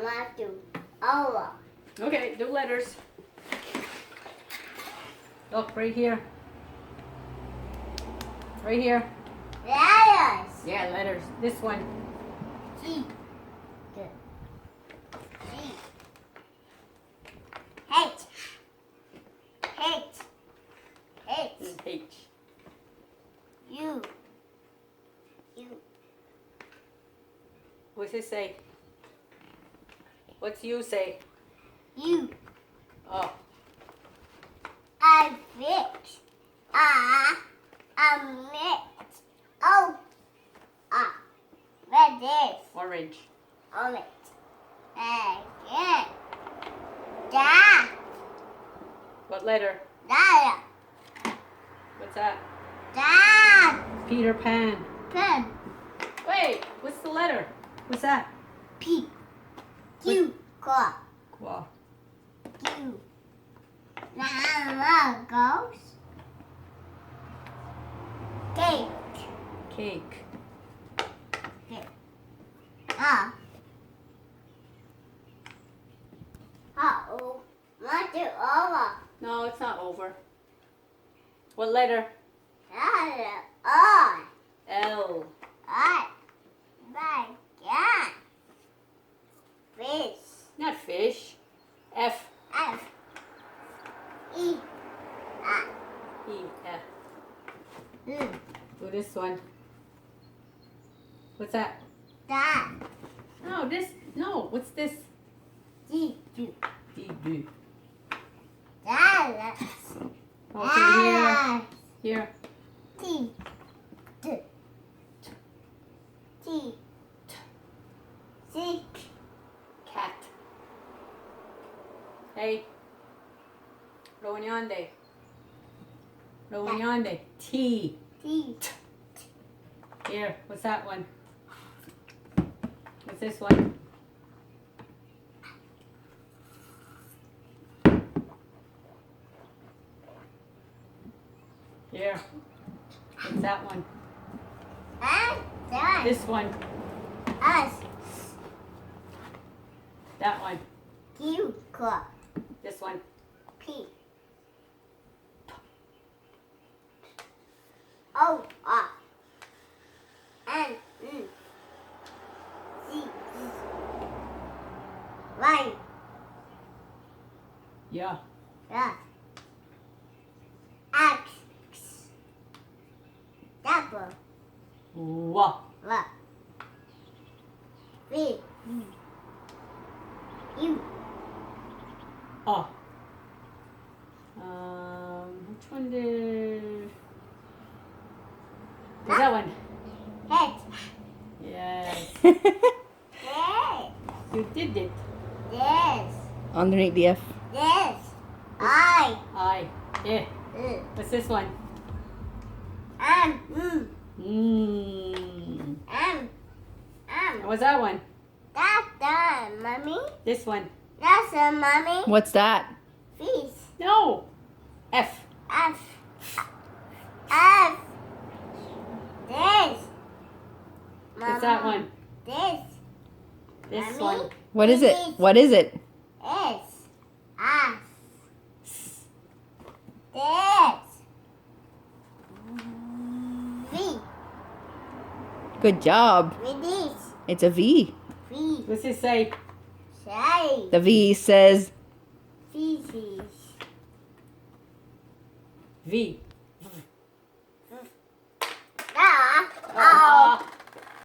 Not to. Over. Okay, do letters. Look, right here. Right here. Letters. Yeah, letters. This one. G. Good. G. H. H. H. H. U. U. What's it say? What's you say? U. Oh, I fix. A mix. Oh. Red is. orange. Orange. Again. Da. What letter? Da. What's that? Da. Peter Pan. Pen. Wait, what's the letter? What's that? P. Q. Q. Wow. Q. Now goes. Cake. Cake. Ah. Uh-oh. Want to over. No, it's not over. What letter? On. L. On. My God. Fish. Not fish. F. F. E. E. F. Mm. Do this one. What's that? Da. No, this. No, what's this? G. G. D. D. Da. Okay, here. T. T. T. C. Cat. Hey. Roñande. Roñande. T. T. Here, what's that one? What's this one? Here. What's that one? And This one. us. That one. Q. Q. This one. P. O. R. N. N. C. Y. Yeah. Yeah. X. Double. Wah. W. V. U. Oh. Which one did? What's that one? Head. Yes. Yes. You did it. Yes. Underneath the F. Yes. I. I. Yeah. What's this one? M. Mmm. M. What's that one? That's the mommy. This one. That's the mommy. What's that? Fish. No. F. F. F. This. What's that one? This. This Mommy? one. What is it? What is it? S. S. This. V. Good job. With this. It's a V. V. What's it say? Say. The V says Feces. V.